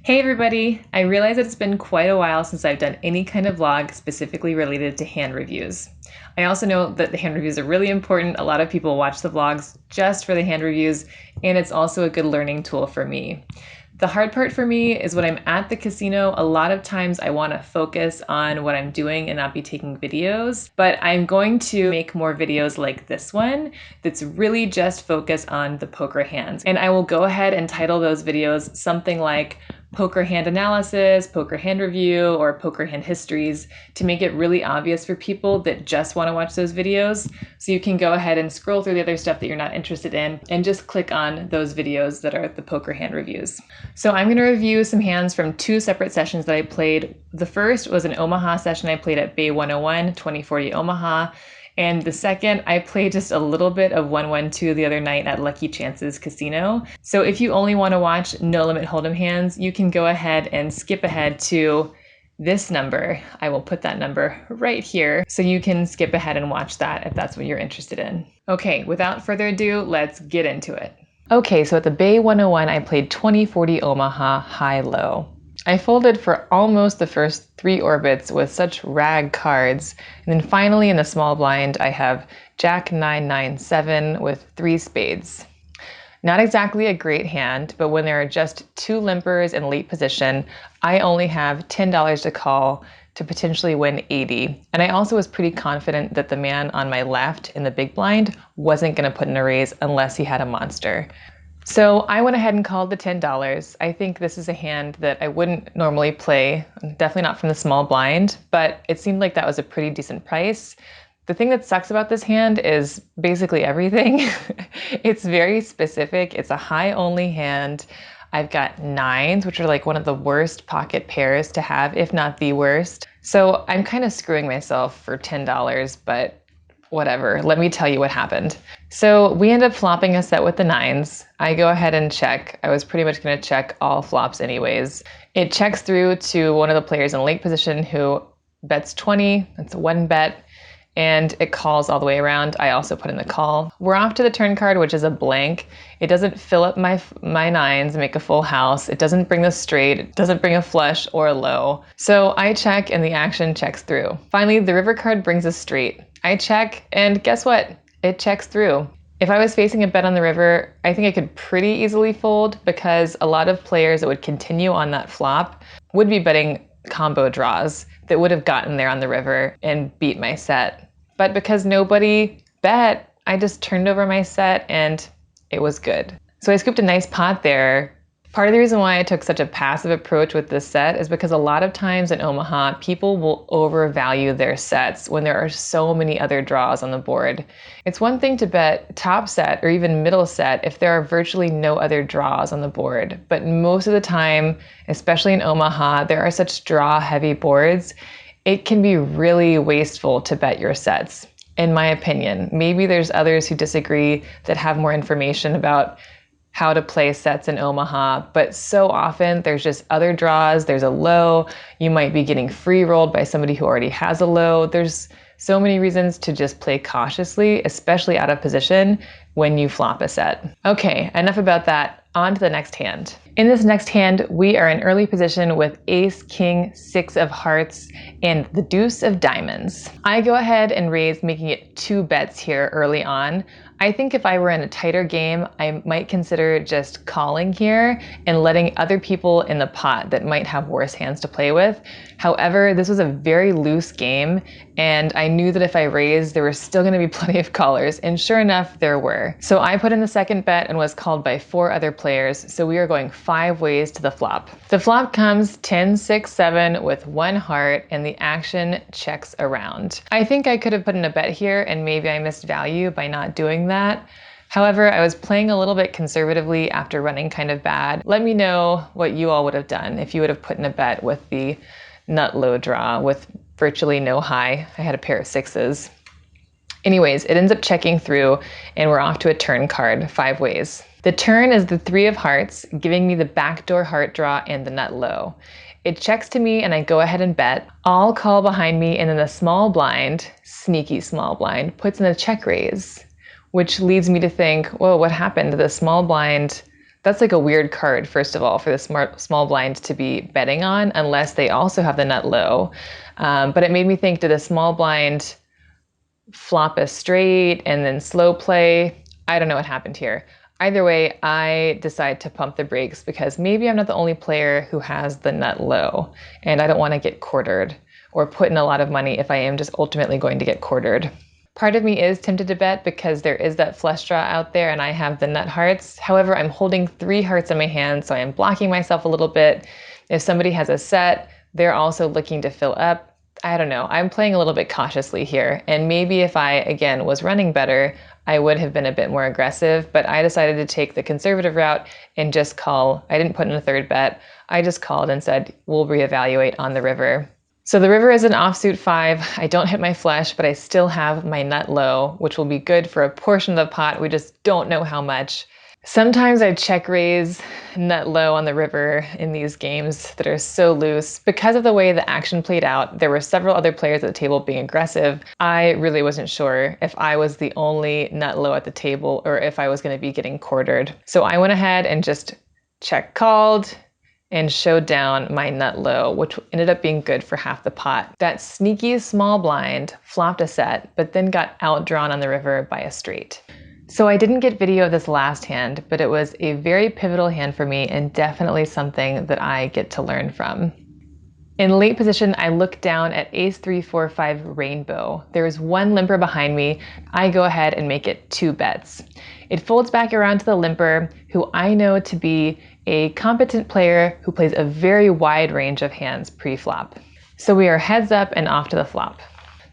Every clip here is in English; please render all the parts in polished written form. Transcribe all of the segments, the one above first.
Hey everybody! I realize it's been quite a while since I've done any kind of vlog specifically related to hand reviews. I also know that the hand reviews are really important. A lot of people watch the vlogs just for the hand reviews, and it's also a good learning tool for me. The hard part for me is when I'm at the casino, a lot of times I want to focus on what I'm doing and not be taking videos, but I'm going to make more videos like this one that's really just focused on the poker hands. And I will go ahead and title those videos something like poker hand analysis, poker hand review, or poker hand histories to make it really obvious for people that just want to watch those videos. So you can go ahead and scroll through the other stuff that you're not interested in and just click on those videos that are the poker hand reviews. So I'm going to review some hands from two separate sessions that I played. The first was an Omaha session I played at Bay 101, 2040 Omaha. And the second, I played just a little bit of 112 the other night at Lucky Chances Casino. So if you only want to watch No Limit Holdem hands, you can go ahead and skip ahead to this number. I will put that number right here so you can skip ahead and watch that if that's what you're interested in. Okay, without further ado, let's get into it. Okay, so at the Bay 101, I played 2040 Omaha high-low. I folded for almost the first 3 orbits with such rag cards, and then finally in the small blind I have Jack 997 with 3 spades. Not exactly a great hand, but when there are just 2 limpers in late position, I only have $10 to call to potentially win 80. And I also was pretty confident that the man on my left in the big blind wasn't going to put in a raise unless he had a monster. So I went ahead and called the $10. I think this is a hand that I wouldn't normally play, definitely not from the small blind, but it seemed like that was a pretty decent price. The thing that sucks about this hand is basically everything. It's very specific. It's a high only hand. I've got 9s, which are like one of the worst pocket pairs to have, if not the worst. So I'm kind of screwing myself for $10, but whatever, let me tell you what happened. So we end up flopping a set with the 9s. I go ahead and check. I was pretty much going to check all flops anyways. It checks through to one of the players in late position who bets 20. That's a 1 bet. And it calls all the way around. I also put in the call. We're off to the turn card, which is a blank. It doesn't fill up my 9s and make a full house. It doesn't bring the straight. It doesn't bring a flush or a low. So I check and the action checks through. Finally, the river card brings a straight. I check and guess what? It checks through. If I was facing a bet on the river, I think I could pretty easily fold because a lot of players that would continue on that flop would be betting combo draws that would have gotten there on the river and beat my set. But because nobody bet, I just turned over my set and it was good. So I scooped a nice pot there. Part of the reason why I took such a passive approach with this set is because a lot of times in Omaha, people will overvalue their sets when there are so many other draws on the board. It's one thing to bet top set or even middle set if there are virtually no other draws on the board. But most of the time, especially in Omaha, there are such draw-heavy boards, it can be really wasteful to bet your sets, in my opinion. Maybe there's others who disagree that have more information about how to play sets in Omaha, but so often there's just other draws, there's a low, you might be getting free rolled by somebody who already has a low. There's so many reasons to just play cautiously, especially out of position when you flop a set. Okay, enough about that, on to the next hand. In this next hand, we are in early position with ace, king, 6 of hearts, and the deuce of diamonds. I go ahead and raise, making it 2 bets here early on. I think if I were in a tighter game, I might consider just calling here and letting other people in the pot that might have worse hands to play with. However, this was a very loose game, and I knew that if I raised, there were still going to be plenty of callers, and sure enough, there were. So I put in the second bet and was called by 4 other players, so we are going 5 ways to the flop. The flop comes 10, 6, 7 with 1 heart, and the action checks around. I think I could have put in a bet here, and maybe I missed value by not doing that. However, I was playing a little bit conservatively after running kind of bad. Let me know what you all would have done if you would have put in a bet with the nut low draw with virtually no high. I had a pair of 6s. Anyways, it ends up checking through and we're off to a turn card, 5 ways. The turn is the 3 of hearts, giving me the backdoor heart draw and the nut low. It checks to me and I go ahead and bet. All call behind me, and then the small blind, sneaky small blind, puts in a check raise, which leads me to think, whoa, what happened? The small blind That's like a weird card, first of all, for the small blind to be betting on, unless they also have the nut low. But it made me think, did a small blind flop a straight and then slow play? I don't know what happened here. Either way, I decide to pump the brakes because maybe I'm not the only player who has the nut low, and I don't want to get quartered or put in a lot of money if I am just ultimately going to get quartered. Part of me is tempted to bet because there is that flush draw out there and I have the nut hearts. However, I'm holding 3 hearts in my hand, so I am blocking myself a little bit. If somebody has a set, they're also looking to fill up. I don't know. I'm playing a little bit cautiously here. And maybe if I, again, was running better, I would have been a bit more aggressive, but I decided to take the conservative route and just call. I didn't put in a third bet. I just called and said, we'll reevaluate on the river. So the river is an offsuit 5. I don't hit my flush, but I still have my nut low, which will be good for a portion of the pot. We just don't know how much. Sometimes I check raise nut low on the river in these games that are so loose. Because of the way the action played out, there were several other players at the table being aggressive. I really wasn't sure if I was the only nut low at the table or if I was going to be getting quartered. So I went ahead and just check called and showed down my nut low, which ended up being good for half the pot. That sneaky small blind flopped a set, but then got outdrawn on the river by a straight. So I didn't get video of this last hand, but it was a very pivotal hand for me and definitely something that I get to learn from. In late position, I look down at ace 3, 4, 5 rainbow. There is one limper behind me. I go ahead and make it 2 bets. It folds back around to the limper, who I know to be a competent player who plays a very wide range of hands pre-flop. So we are heads up and off to the flop.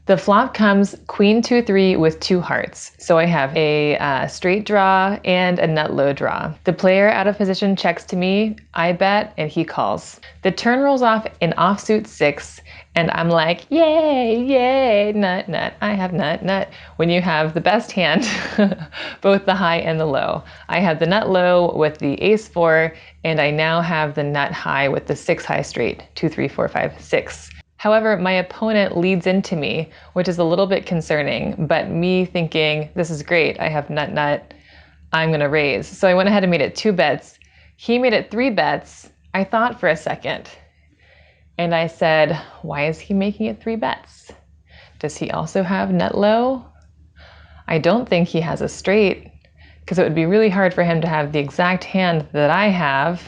The flop comes queen 2-3 with 2 hearts. So I have a straight draw and a nut low draw. The player out of position checks to me, I bet, and he calls. The turn rolls off in offsuit 6, and I'm like, yay, yay, nut, nut, I have nut, nut. When you have the best hand, both the high and the low. I have the nut low with the ace 4, and I now have the nut high with the 6 high straight, 2, 3, 4, 5, 6. However, my opponent leads into me, which is a little bit concerning, but me thinking, this is great, I have nut, nut, I'm gonna raise. So I went ahead and made it 2 bets. He made it 3 bets. I thought for a second, and I said, why is he making it 3 bets? Does he also have nut low? I don't think he has a straight, because it would be really hard for him to have the exact hand that I have.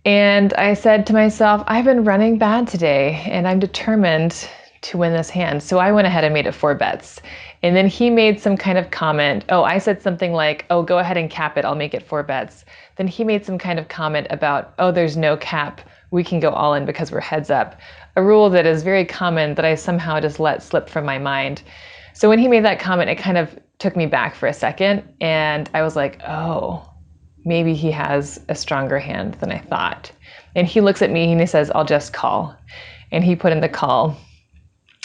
And I said to myself, I've been running bad today and I'm determined to win this hand. So I went ahead and made it 4 bets. And then he made some kind of comment. Oh, I said something like, oh, go ahead and cap it. I'll make it 4 bets. Then he made some kind of comment about, oh, there's no cap. We can go all in because we're heads up. A rule that is very common that I somehow just let slip from my mind. So when he made that comment, it kind of took me back for a second. And I was like, oh, maybe he has a stronger hand than I thought. And he looks at me and he says, I'll just call. And he put in the call.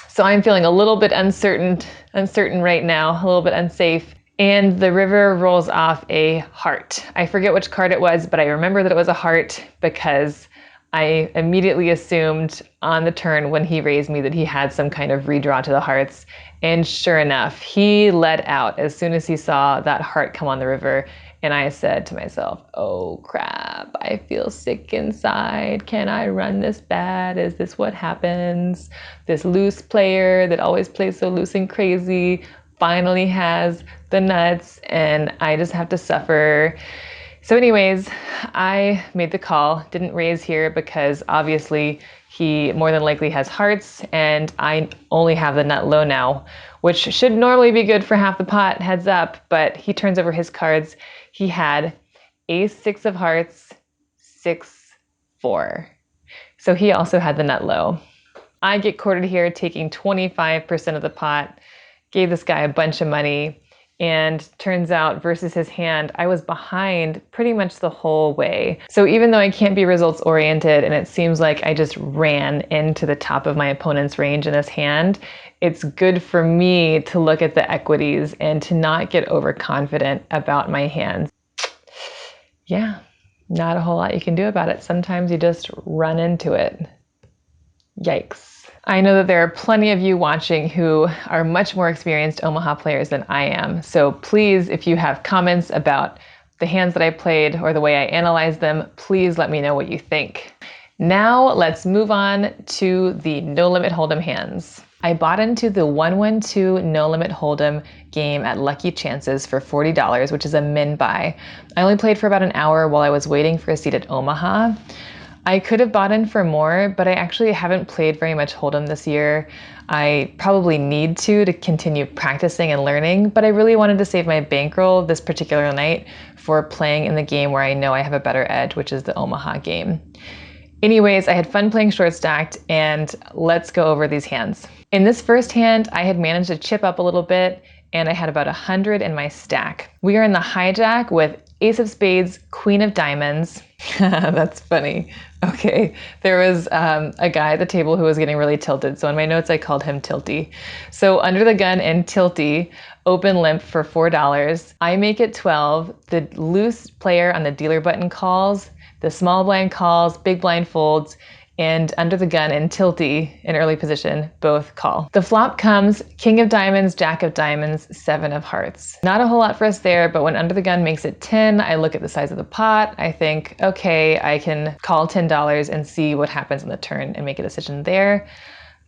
So I'm feeling a little bit uncertain right now, a little bit unsafe. And the river rolls off a heart. I forget which card it was, but I remember that it was a heart because I immediately assumed on the turn when he raised me that he had some kind of redraw to the hearts. And sure enough, he let out as soon as he saw that heart come on the river. And I said to myself, oh crap, I feel sick inside. Can I run this bad? Is this what happens? This loose player that always plays so loose and crazy finally has the nuts and I just have to suffer. So anyways, I made the call, didn't raise here because obviously he more than likely has hearts and I only have the nut low now, which should normally be good for half the pot, heads up, but he turns over his cards. He had ace 6 of hearts, 6, 4. So he also had the nut low. I get quartered here taking 25% of the pot, gave this guy a bunch of money, and turns out versus his hand, I was behind pretty much the whole way. So even though I can't be results oriented and it seems like I just ran into the top of my opponent's range in this hand, it's good for me to look at the equities and to not get overconfident about my hands. Yeah, not a whole lot you can do about it. Sometimes you just run into it. Yikes. I know that there are plenty of you watching who are much more experienced Omaha players than I am. So please, if you have comments about the hands that I played or the way I analyzed them, please let me know what you think. Now let's move on to the No Limit Hold'em hands. I bought into the 1-1-2 No Limit Hold'em game at Lucky Chances for $40, which is a min buy. I only played for about an hour while I was waiting for a seat at Omaha. I could have bought in for more, but I actually haven't played very much Hold'em this year. I probably need to continue practicing and learning, but I really wanted to save my bankroll this particular night for playing in the game where I know I have a better edge, which is the Omaha game. Anyways, I had fun playing short stacked, and let's go over these hands. In this first hand, I had managed to chip up a little bit, and I had about 100 in my stack. We are in the hijack with Ace of Spades, Queen of Diamonds. That's funny. Okay, there was a guy at the table who was getting really tilted, so in my notes I called him Tilty. So under the gun and Tilty, open limp for $4. I make it 12. The loose player on the dealer button calls. The small blind calls, big blind folds, and under the gun and Tilty in early position both call. The flop comes King of Diamonds, Jack of Diamonds, 7 of Hearts. Not a whole lot for us there, but when under the gun makes it 10, I look at the size of the pot. I think, okay, I can call $10 and see what happens on the turn and make a decision there.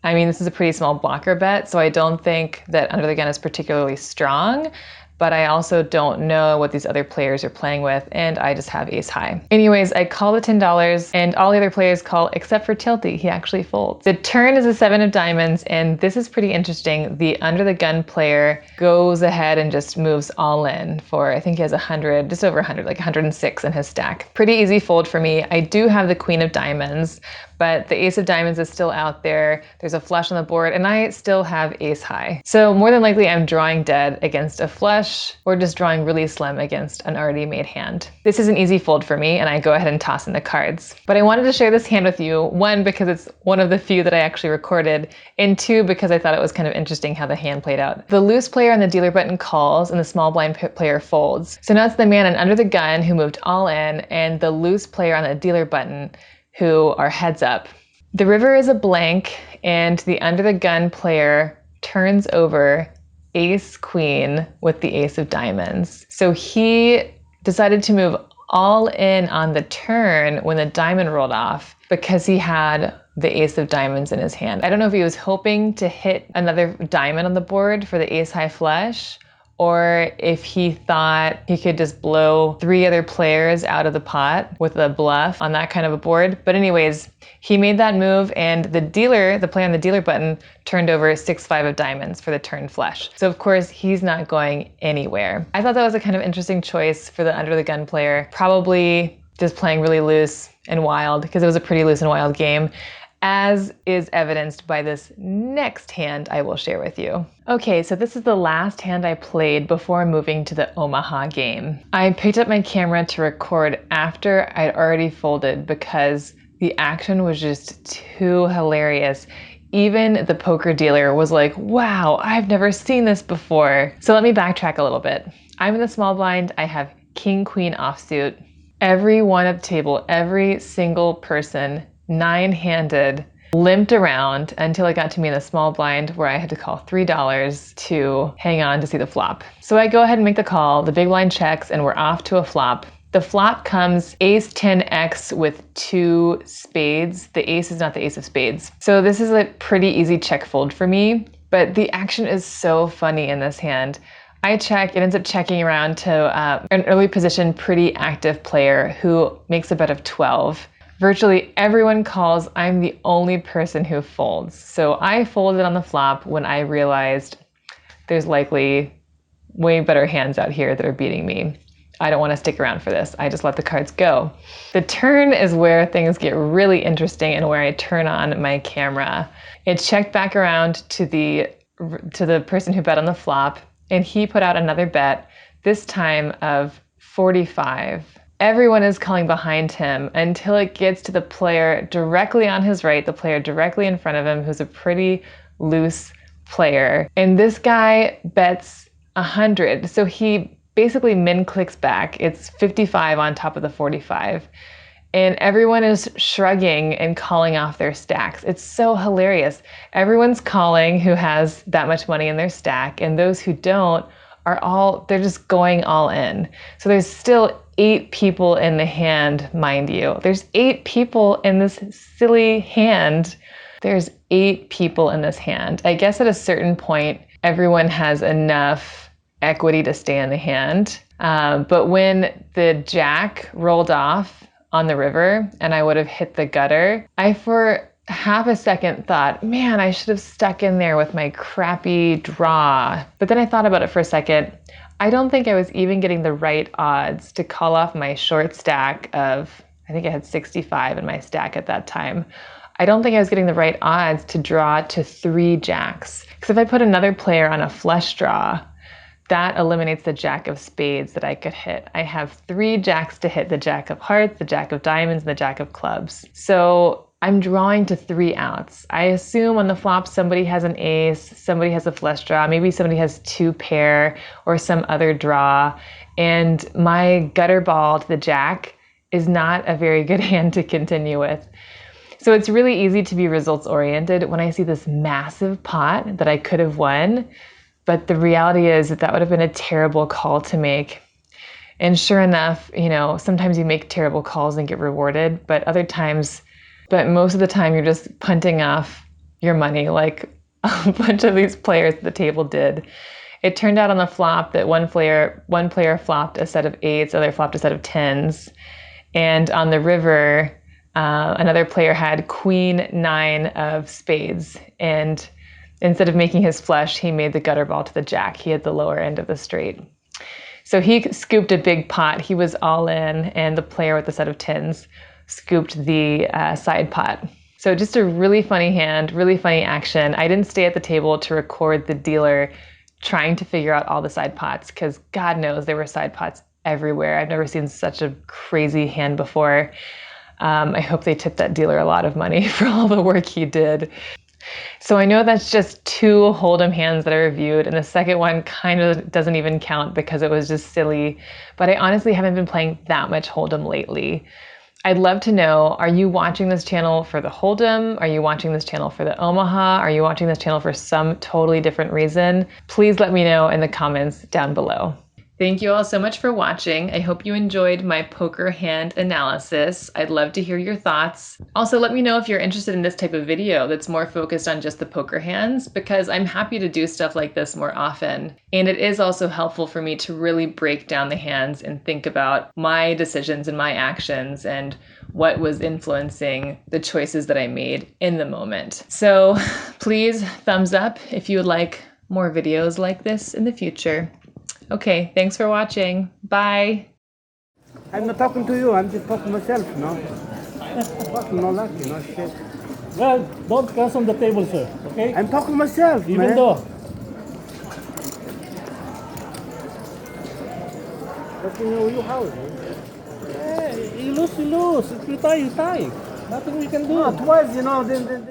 I mean, this is a pretty small blocker bet, so I don't think that under the gun is particularly strong, but I also don't know what these other players are playing with, and I just have ace high. Anyways, I call the $10, and all the other players call except for Tilty. He actually folds. The turn is a 7 of diamonds, and this is pretty interesting. The under the gun player goes ahead and just moves all in for, I think he has 100, just over 100, like 106 in his stack. Pretty easy fold for me. I do have the Queen of Diamonds, but the Ace of Diamonds is still out there. There's a flush on the board, and I still have ace high. So more than likely I'm drawing dead against a flush or just drawing really slim against an already made hand. This is an easy fold for me, and I go ahead and toss in the cards. But I wanted to share this hand with you, one, because it's one of the few that I actually recorded, and two, because I thought it was kind of interesting how the hand played out. The loose player on the dealer button calls, and the small blind player folds. So now it's the man under the gun who moved all in, and the loose player on the dealer button who are heads up. The river is a blank, and the under the gun player turns over ace queen with the ace of diamonds. So he decided to move all in on the turn when the diamond rolled off because he had the ace of diamonds in his hand. I don't know if he was hoping to hit another diamond on the board for the ace high flush, or if he thought he could just blow 3 other players out of the pot with a bluff on that kind of a board. But anyways, he made that move, and the dealer, the player on the dealer button, turned over 6-5 of diamonds for the turn flush. So of course, he's not going anywhere. I thought that was a kind of interesting choice for the under the gun player, probably just playing really loose and wild because it was a pretty loose and wild game, as is evidenced by this next hand I will share with you. Okay, so this is the last hand I played before moving to the Omaha game. I picked up my camera to record after I'd already folded because the action was just too hilarious. Even the poker dealer was like, wow, I've never seen this before. So let me backtrack a little bit. I'm in the small blind, I have king, queen offsuit. Everyone at the table, every single person, 9-handed, limped around until it got to me in the small blind where I had to call $3 to hang on to see the flop. So I go ahead and make the call, the big blind checks, and we're off to a flop. The flop comes ace 10x with 2 spades. The ace is not the ace of spades. So this is a pretty easy check fold for me, but the action is so funny in this hand. I check, it ends up checking around to an early position, pretty active player who makes a bet of 12. Virtually everyone calls. I'm the only person who folds. So I folded on the flop when I realized there's likely way better hands out here that are beating me. I don't want to stick around for this. I just let the cards go. The turn is where things get really interesting and where I turn on my camera. It checked back around to the person who bet on the flop, and he put out another bet, this time of 45. Everyone is calling behind him until it gets to the player directly on his right, the player directly in front of him, who's a pretty loose player. And this guy bets 100. So he basically min clicks back. It's 55 on top of the 45. And everyone is shrugging and calling off their stacks. It's so hilarious. Everyone's calling who has that much money in their stack, and those who don't are they're just going all in. So there's still 8 people in the hand, mind you. There's 8 people in this silly hand. There's 8 people in this hand. I guess at a certain point, everyone has enough equity to stay in the hand. But when the jack rolled off on the river and I would have hit the gutter, I for half a second thought, man, I should have stuck in there with my crappy draw. But then I thought about it for a second. I don't think I was even getting the right odds to call off my short stack of, I think I had 65 in my stack at that time. I don't think I was getting the right odds to draw to 3 jacks. Because if I put another player on a flush draw, that eliminates the jack of spades that I could hit. I have 3 jacks to hit: the jack of hearts, the jack of diamonds, and the jack of clubs. So I'm drawing to 3 outs. I assume on the flop somebody has an ace, somebody has a flush draw, maybe somebody has 2 pair or some other draw, and my gutter ball to the jack is not a very good hand to continue with. So it's really easy to be results oriented when I see this massive pot that I could have won, but the reality is that would have been a terrible call to make. And sure enough, you know, sometimes you make terrible calls and get rewarded, but most of the time you're just punting off your money like a bunch of these players at the table did. It turned out on the flop that one player flopped a set of 8s, other flopped a set of 10s. And on the river, another player had queen 9 of spades. And instead of making his flush, he made the gutter ball to the jack. He had the lower end of the straight. So he scooped a big pot. He was all in, and the player with the set of 10s scooped the side pot. So just a really funny hand, really funny action. I didn't stay at the table to record the dealer trying to figure out all the side pots, because God knows there were side pots everywhere. I've never seen such a crazy hand before. I hope they tipped that dealer a lot of money for all the work he did. So I know that's just 2 Holdem hands that I reviewed, and the second one kind of doesn't even count because it was just silly. But I honestly haven't been playing that much Holdem lately. I'd love to know, are you watching this channel for the Holdem? Are you watching this channel for the Omaha? Are you watching this channel for some totally different reason? Please let me know in the comments down below. Thank you all so much for watching. I hope you enjoyed my poker hand analysis. I'd love to hear your thoughts. Also, let me know if you're interested in this type of video that's more focused on just the poker hands, because I'm happy to do stuff like this more often. And it is also helpful for me to really break down the hands and think about my decisions and my actions and what was influencing the choices that I made in the moment. So please thumbs up if you would like more videos like this in the future. Okay, thanks for watching. Bye. I'm not talking to you, I'm just talking to myself, no? Fucking no luck, you know, shit. Well, don't curse on the table, sir, okay? I'm talking to myself, Even man. though. But you know, you how? Yeah, you lose, you lose. If you tie, you tie. Nothing we can do. No, twice, you know, then